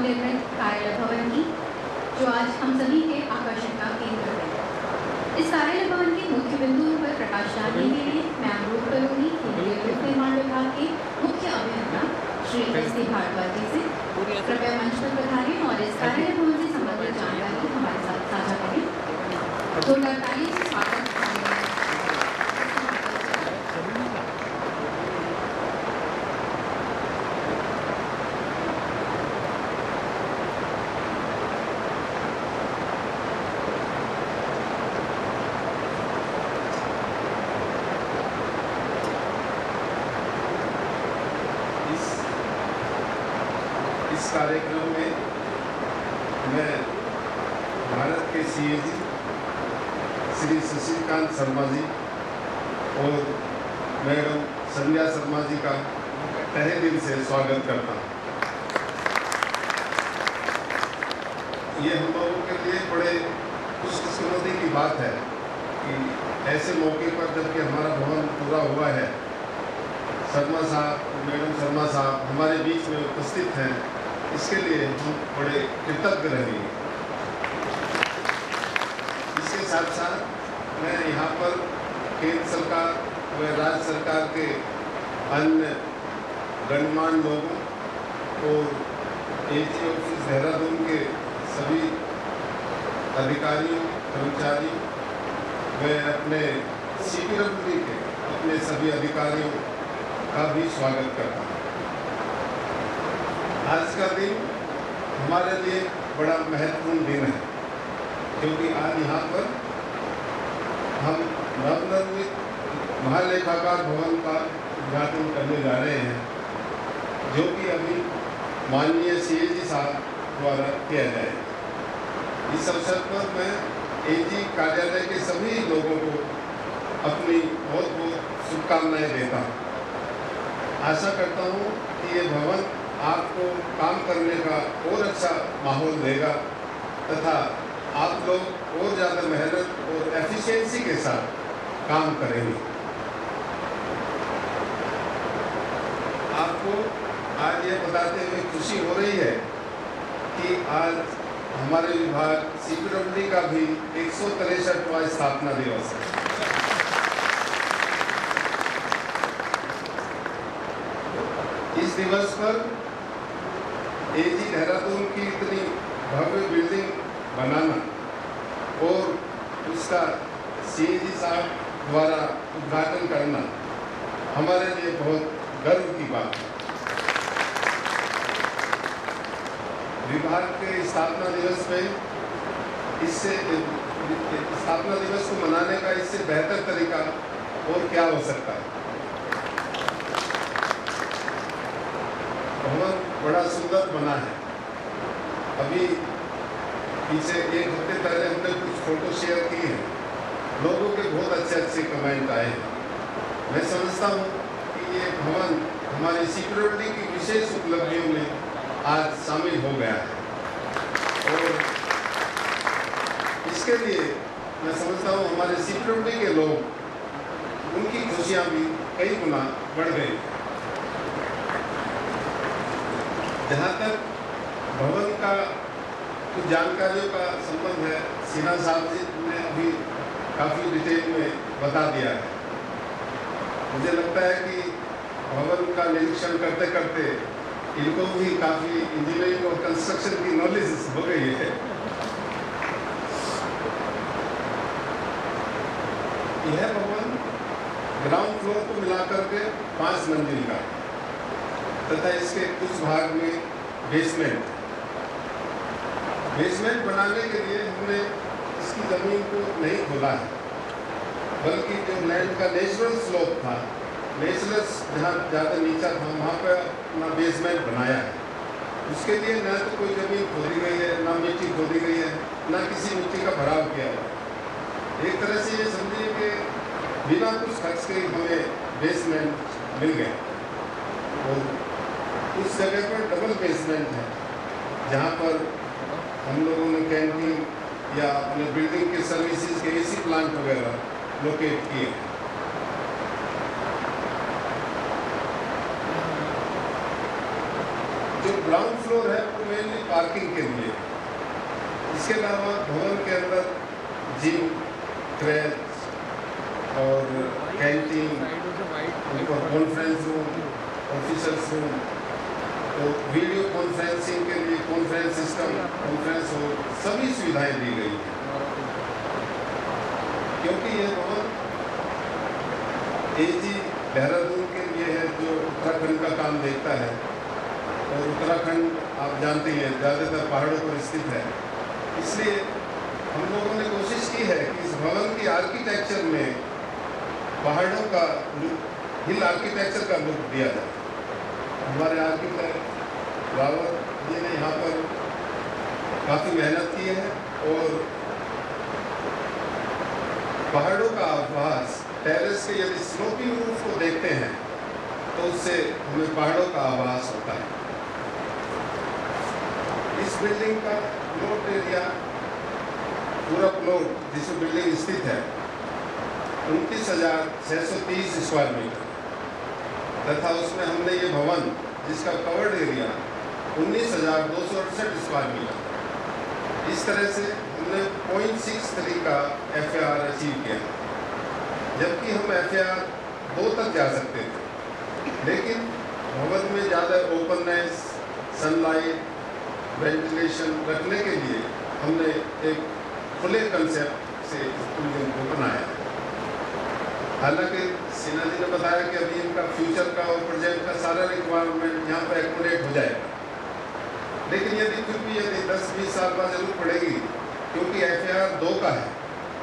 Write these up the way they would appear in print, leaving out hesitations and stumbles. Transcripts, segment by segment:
नवनिर्मित कार्यालय भवन की, जो आज हम सभी के आकर्षण का केंद्र है। इस कार्यालय भवन के मुख्य बिंदुओं पर प्रकाश डालने के लिए मैं अनुरोध करूंगी केंद्रीय लोक निर्माण विभाग के मुख्य अभियंता श्री S.K. भारद्वाज जी से कृपया मंच पर पधारें और इस कार्यालय भवन से संबंधित जानकारी हमारे साथ साझा करें। तो ताली से स्वागत इस कार्यक्रम में मैं भारत के CAG श्री शशिकांत शर्मा जी और मैडम संध्या शर्मा जी का तहे दिल से स्वागत करता हूँ। ये हम लोगों के लिए बड़े खुशकिस्मती की बात है कि ऐसे मौके पर जबकि हमारा भवन पूरा हुआ है, शर्मा साहब, मैडम शर्मा साहब हमारे बीच में उपस्थित हैं, इसके लिए हम बड़े कृतज्ञ रहेंगे। इसके साथ साथ मैं यहाँ पर केंद्र सरकार व राज्य सरकार के अन्य गणमान्य लोगों और AG ऑफिस देहरादून के सभी अधिकारियों, कर्मचारियों व अपने CPWD के अपने सभी अधिकारियों का भी स्वागत करता हूँ। आज का दिन हमारे लिए बड़ा महत्वपूर्ण दिन है, क्योंकि आज यहाँ पर हम नवनिर्मित महालेखाकार भवन का उद्घाटन करने जा रहे हैं, जो कि अभी माननीय CAG साहब द्वारा किया जाएगा। इस अवसर पर मैं AG कार्यालय के सभी लोगों को अपनी बहुत बहुत शुभकामनाएं देता हूँ। आशा करता हूँ कि ये भवन आपको काम करने का और अच्छा माहौल देगा तथा आप लोग और ज़्यादा मेहनत और एफिशिएंसी के साथ काम करेंगे। आपको आज ये बताते हुए खुशी हो रही है कि आज हमारे विभाग CPWD का भी 163वां स्थापना दिवस है। इस दिवस पर AG देहरादून की इतनी भव्य बिल्डिंग बनाना और उसका CAG साहब द्वारा उद्घाटन करना हमारे लिए बहुत गर्व की बात है। विभाग के स्थापना दिवस में स्थापना दिवस को मनाने का इससे बेहतर तरीका और क्या हो सकता है। भवन बड़ा सुंदर बना है। अभी पीछे एक हफ्ते पहले हमने कुछ फोटो शेयर किए हैं, लोगों के बहुत अच्छे कमेंट आए हैं। मैं समझता हूँ कि ये भवन हमारी CPWD की विशेष उपलब्धियों में आज शामिल हो गया है और इसके लिए मैं समझता हूँ हमारे CPWD के लोग, उनकी खुशियाँ भी कई गुना बढ़ गई। जहाँ तक भवन का कुछ जानकारियों का संबंध है, सिन्हा साहब जी ने अभी काफ़ी डिटेल में बता दिया है। मुझे लगता है कि भवन का निरीक्षण करते करते इनको भी काफ़ी इंजीनियरिंग और कंस्ट्रक्शन की नॉलेज हो गई है। यह भवन ग्राउंड फ्लोर को मिलाकर के 5 मंजिल का तथा इसके कुछ भाग में बेसमेंट बनाने के लिए हमने इसकी ज़मीन को नहीं खोला है, बल्कि जो लैंड का नेचुरल स्लोप था, नेचुरल जहाँ ज़्यादा नीचा था, वहाँ पर अपना बेसमेंट बनाया है। उसके लिए न तो कोई ज़मीन खोदी गई है, ना मिट्टी खोदी गई है, ना किसी मिट्टी का भराव किया हुआ है। एक तरह से ये समझिए कि बिना कुछ खर्च के हमें बेसमेंट मिल गया और उस जगह पर डबल बेसमेंट है, जहाँ पर हम लोगों ने कैंटीन या अपने बिल्डिंग के सर्विसेज के AC प्लांट वगैरह लोकेट किए। जो ग्राउंड फ्लोर है वो मेनली पार्किंग के लिए। इसके अलावा भवन के अंदर जिम, क्रैच और कैंटीन, ऊपर कॉन्फ्रेंस रूम, ऑफिसर्स रूम, तो वीडियो कॉन्फ्रेंसिंग के लिए कॉन्फ्रेंस सिस्टम, कॉन्फ्रेंस हॉल, सभी सुविधाएं दी गई हैं। क्योंकि यह भवन एजी देहरादून के लिए है जो उत्तराखंड का काम देखता है, और उत्तराखंड आप जानते हैं ज़्यादातर पहाड़ों पर स्थित है। इसलिए हम लोगों ने कोशिश की है कि इस भवन की आर्किटेक्चर में पहाड़ों का लुक, हिल आर्किटेक्चर का लुक दिया जाए। हमारे आर्किटेक्ट रावत जी ने यहाँ पर काफ़ी मेहनत की है, और पहाड़ों का आभास टेरेस के यदि स्लोपिंग रूफ को देखते हैं तो उससे हमें पहाड़ों का आभास होता है। इस बिल्डिंग का प्लॉट एरिया, पूरा प्लॉट जिसमें बिल्डिंग स्थित है 29,630 स्क्वायर मीटर, तथा उसमें हमने ये भवन जिसका कवर्ड एरिया 19,268 स्क्वायर मीटर, इस तरह से हमने 0.63 का FAR अचीव किया, जबकि हम FAR 2 तक जा सकते थे, लेकिन भवन में ज़्यादा ओपननेस, सनलाइट, वेंटिलेशन रखने के लिए हमने एक खुले कंसेप्ट से इस बिल्डिंग को बनाया। हालांकि सिन्हा जी ने बताया कि अभी इनका फ्यूचर का और प्रोजेक्ट का सारा रिक्वायरमेंट यहाँ पर एकोमोडेट हो जाएगा, लेकिन यदि फिर भी यदि 10-20 साल बाद जरूर पड़ेगी, क्योंकि FAR 2 का है,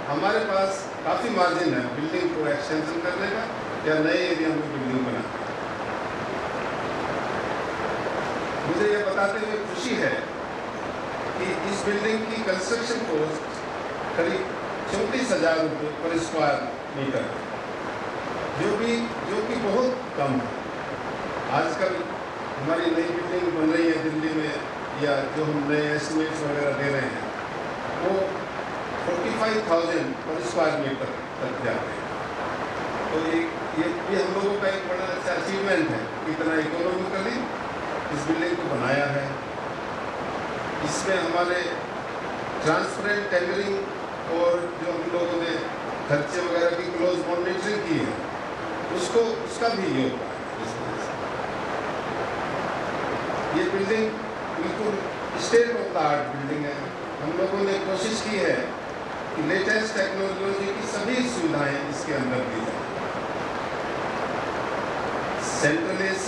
हमारे पास काफ़ी मार्जिन है बिल्डिंग को एक्सटेंशन करने का या नए एरिया में बिल्डिंग बनाने का। मुझे ये बताते हुए खुशी है कि इस बिल्डिंग की कंस्ट्रक्शन कॉस्ट करीब 34,000 रुपये पर स्क्वायर मीटर, जो कि बहुत कम है। आजकल हमारी नई बिल्डिंग बन रही है दिल्ली में, या जो हम नए एस्टिमेट्स वगैरह दे रहे हैं, वो 45,000 पर स्क्वायर मीटर तक जाते हैं। तो ये हम लोगों का एक बड़ा अच्छा अचीवमेंट है, इतना इकोनॉमिकली इस बिल्डिंग को बनाया है। इसमें हमारे ट्रांसपेरेंट टेंडरिंग और जो हम लोगों ने खर्चे वगैरह की क्लोज मॉनिटरिंग की है, उसका भी योगदान है। ये बिल्डिंग बिल्कुल state of the art building है। हम लोगों ने कोशिश की है कि लेटेस्ट टेक्नोलॉजी की सभी सुविधाएं इसके अंदर दी जाए। सेंट्रल AC,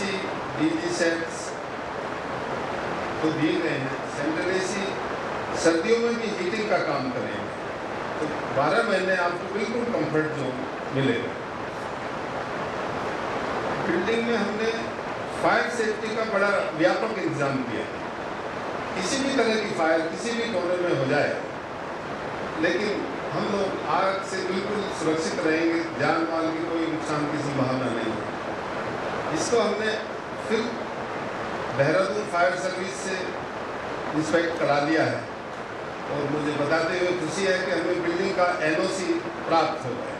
DG सेट्स तो दिए गए हैं। सेंट्रल AC सर्दियों में भी हीटिंग का काम करेंगे, तो 12 महीने आपको बिल्कुल कंफर्ट जोन मिलेगा। बिल्डिंग में हमने फायर सेफ्टी का बड़ा व्यापक इंतजाम किया। किसी भी तरह की फायर किसी भी कोने में हो जाए, लेकिन हम लोग आग से बिल्कुल सुरक्षित रहेंगे, जान माल की कोई नुकसान की संभावना नहीं है। इसको हमने फिर देहरादून फायर सर्विस से इंस्पेक्ट करा दिया है, और मुझे बताते हुए खुशी है कि हमें बिल्डिंग का NOC प्राप्त हो गया।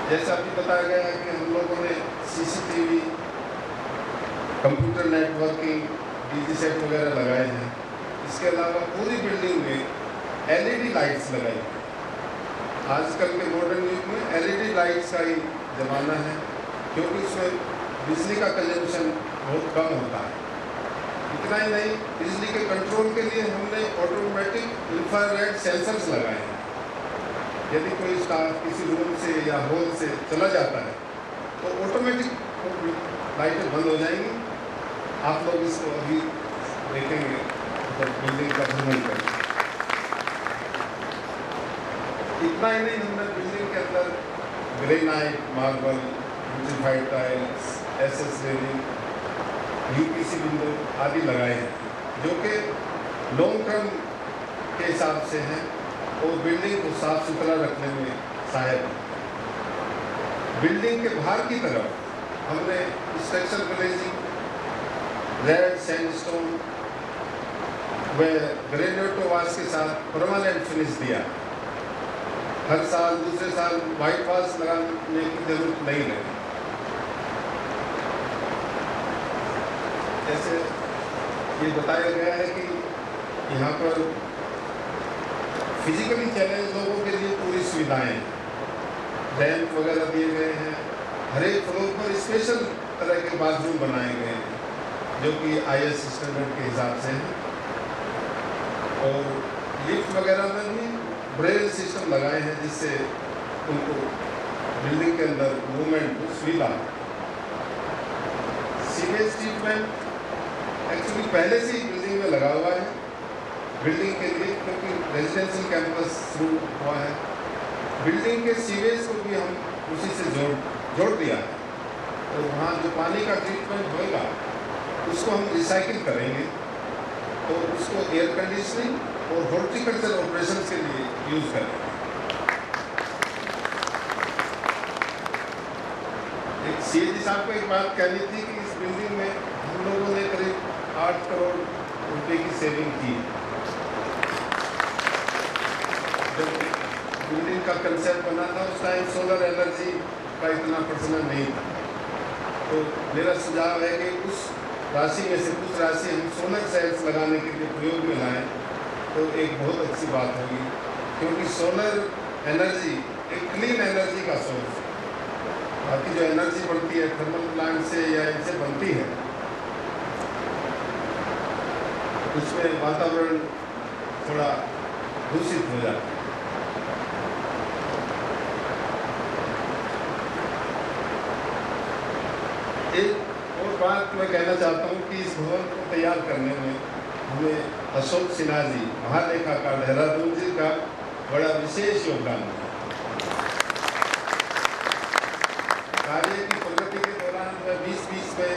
जैसा अभी बताया गया है कि हम लोगों ने CCTV, computer networking, DG set वगैरह लगाए हैं। इसके अलावा पूरी बिल्डिंग में LED लाइट्स लगाई हैं। आजकल के मॉडर्न युग में LED लाइट्स का ही ज़माना है, क्योंकि इसमें बिजली का कंजम्पशन बहुत कम होता है। इतना ही नहीं, बिजली के कंट्रोल के लिए हमने ऑटोमेटिक इंफ्रारेड सेंसर्स लगाए हैं। यदि कोई स्टाफ किसी रूम से या हॉल से चला जाता है तो ऑटोमेटिक लाइटें बंद हो जाएंगी। आप लोग इसको अभी देखेंगे जब बिल्डिंग का भ्रमण करेंगे। इतना ही नहीं, हमने बिल्डिंग के अंदर granite, marble, beautified tiles, SS railing, UPC window आदि लगाए हैं, जो कि लॉन्ग टर्म के हिसाब से हैं और बिल्डिंग को साफ सुथरा रखने में सहायक है। बिल्डिंग के बाहर की तरफ हमने स्ट्रक्चर ग्लेजिंग, रेड सैंडस्टोन व ग्रेनाइट वाश के साथ परमानेंट फिनिश दिया। हर साल दूसरे साल वाइट वॉश लगाने की जरूरत नहीं लगी। जैसे ये बताया गया है कि यहाँ पर फिजिकली चैलेंज लोगों के लिए पूरी सुविधाएं, रैंप वगैरह दिए गए हैं, हर एक फ्लोर पर स्पेशल तरह के बाथरूम बनाए गए हैं जो कि IS स्टैंडर्ड के हिसाब से हैं, और लिफ्ट वगैरह में भी ब्रेल सिस्टम लगाए हैं जिससे उनको बिल्डिंग के अंदर मूवमेंट सुविधा। सीवेज ट्रीटमेंट एक्चुअली पहले से ही बिल्डिंग में लगा हुआ है बिल्डिंग के लिए, क्योंकि रेजिडेंशियल कैंपस शुरू हुआ है। बिल्डिंग के सीवेज को भी हम उसी से जोड़ दिया है, और वहाँ जो पानी का ट्रीटमेंट होगा उसको हम रिसाइकिल करेंगे और उसको एयर कंडीशनिंग और हॉर्टिकल्चर ऑपरेशन के लिए यूज़ करेंगे। एक CAG साहब को एक बात कहनी थी कि इस बिल्डिंग में हम लोगों ने करीब 8 करोड़ रुपए की सेविंग की। जब बिल्डिंग का कंसेप्ट बना था उस टाइम सोलर एनर्जी का इतना प्रचलन नहीं था, तो मेरा सुझाव है कि उस राशि में से कुछ राशि हम सोलर सेल्स लगाने के लिए प्रयोग में लाएँ तो एक बहुत अच्छी बात होगी, क्योंकि सोलर एनर्जी एक क्लीन एनर्जी का सोर्स है। बाकी जो एनर्जी बनती है थर्मल प्लांट से या इनसे बनती है, उसमें वातावरण थोड़ा दूषित हो जाता है। एक और बात मैं कहना चाहता हूँ कि इस भवन को तैयार करने में हमें अशोक सिन्हा जी, महालेखाकार देहरादून जी का बड़ा विशेष योगदान है। कार्य की प्रगति के दौरान में बीच में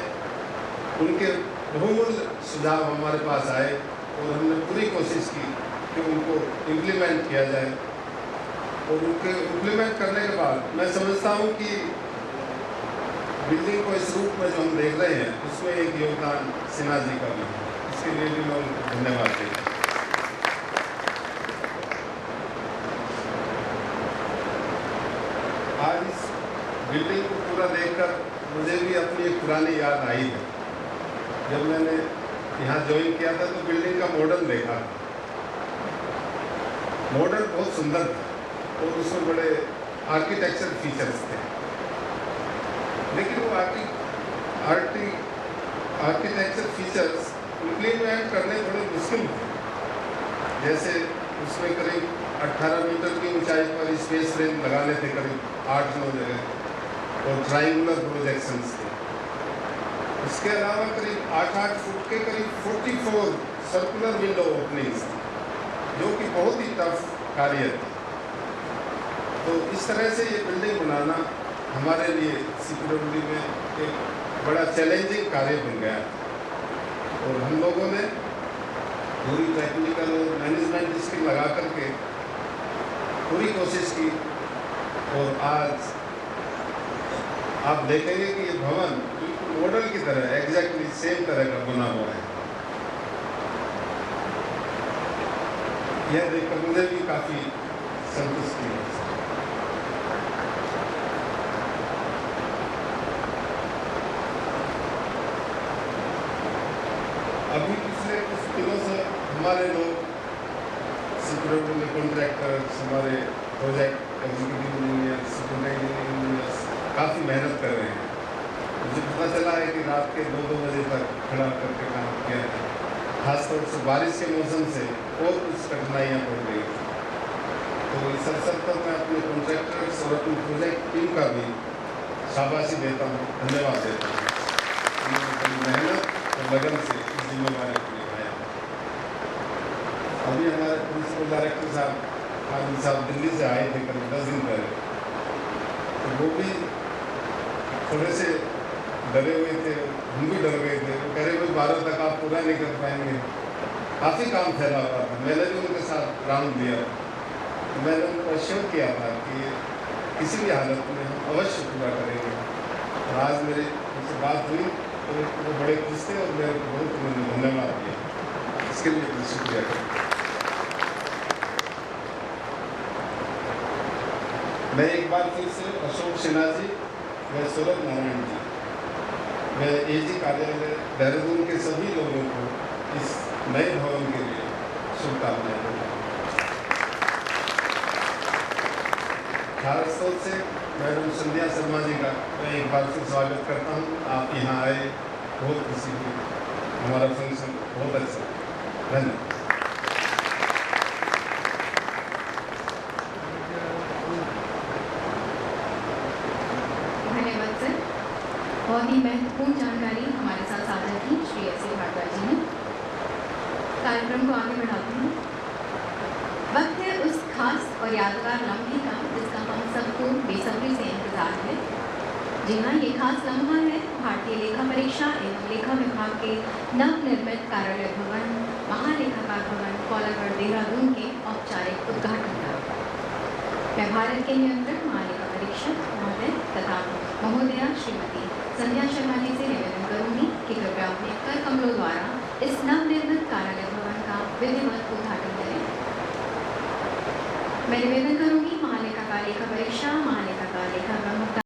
उनके बहुमूल्य सुझाव हमारे पास आए और हमने पूरी कोशिश की कि उनको इम्प्लीमेंट किया जाए, और उनके इम्प्लीमेंट करने के बाद मैं समझता हूँ कि बिल्डिंग को इस रूप में जो हम देख रहे हैं उसमें एक योगदान सिन्हा जी का भी है। इसके लिए भी मैं उनको धन्यवाद देता हूँ। आज इस बिल्डिंग को पूरा देखकर मुझे भी अपनी एक पुरानी याद आई है। जब मैंने यहाँ ज्वाइन किया था तो बिल्डिंग का मॉडल देखा, मॉडल बहुत सुंदर था और उसमें बड़े आर्किटेक्चर फीचर्स थे, लेकिन वो आर्किटेक्चर फीचर्स इम्प्लीमेंट करने थोड़े मुश्किल थे। जैसे उसमें करीब 18 मीटर की ऊंचाई पर स्पेस रेंज लगाने थे करीब 8-9 जगह, और ट्रायंगुलर प्रोजेक्शंस थे। इसके अलावा करीब 8-8 फुट के करीब 44 सर्कुलर विंडो ओपनिंग्स थी, जो कि बहुत ही टफ कार्य था। तो इस तरह से ये बिल्डिंग बनाना हमारे लिए सिक्योरिटी में एक बड़ा चैलेंजिंग कार्य बन गया, और हम लोगों ने पूरी टेक्निकल और मैनेजमेंट स्किल लगा करके पूरी कोशिश की, और आज आप देखेंगे कि ये भवन बिल्कुल मॉडल की तरह एग्जैक्टली सेम तरह का बना हुआ है। यह देखकर मुझे भी काफ़ी संतुष्टि है। अभी पिछले कुछ दिनों से हमारे लोग सिक्योरिटी में कॉन्ट्रैक्टर्स, हमारे project executive engineers, supervising engineers काफ़ी मेहनत कर रहे हैं। मुझे पता चला है कि रात के 2-2 बजे तक खड़ा करके काम किया है। खासतौर से बारिश के मौसम से और कुछ कठिनाइयाँ पड़ गई थी। तो इस अवसर पर मैं अपने कॉन्ट्रैक्टर्स और अपनी प्रोजेक्ट टीम का भी शाबाशी देता हूँ, धन्यवाद देता हूँ। उन्होंने बड़ी मेहनत और लगन से इस जिम्मेवारी को निभाया। अभी हमारे प्रिंसिपल डायरेक्टर साहब दिल्ली से आए थे करीब 10 दिन पहले, तो वो भी थोड़े से डरे हुए थे, हम भी डर गए थे। वो कह रहे भाई 12 तक आप पूरा नहीं कर पाएंगे, काफ़ी काम फैला हुआ था। मैंने भी उनके साथ राउंड लिया, मैंने उनको अश्योर किया था कि किसी भी हालत में हम अवश्य पूरा करेंगे। और आज मेरी उनसे बात हुई तो वो बड़े खुश थे और मेरे को बहुत उन्होंने धन्यवाद दिया, इसके लिए शुक्रिया। मैं एक बार फिर से अशोक सिन्हा जी व सूरज नारायण जी व एजी कार्यालय देहरादून के सभी लोगों को इस नए भवन के लिए शुभकामनाएं देता हूँ। खास तौर से मैडम संध्या शर्मा जी का मैं एक बार फिर स्वागत करता हूँ। आप यहाँ आए, बहुत खुशी हुई, हमारा फंक्शन बहुत अच्छा। धन्यवाद। धन्यवाद सर। बहुत ही महत्वपूर्ण जानकारी हमारे साथ साझा की श्री एस भारद्वाज जी ने। कार्यक्रम को आगे बढ़ाते हैं। वक्त है उस खास और यादगार लम्हे का जिसका हम सबको बेसब्री से इंतजार है। जी हाँ, ये खास लम्हा है भारतीय लेखा परीक्षा एवं लेखा विभाग के नवनिर्मित कार्यालय भवन महालेखाकार भवन कौलागढ़ देहरादून के औपचारिक उद्घाटन का। मैं भारत के नियंत्रण महालेखा परीक्षक महोदय तथा महोदया श्रीमती संध्या शर्मा जी से निवेदन करूंगी कि कृपया अपने कर कमलों द्वारा इस नवनिर्मित कार्यालय भवन का विधिवत उद्घाटन करें। मैं निवेदन करूंगी महालेखाकार लेखा परीक्षा महालेखाकार लेखा प्रमुख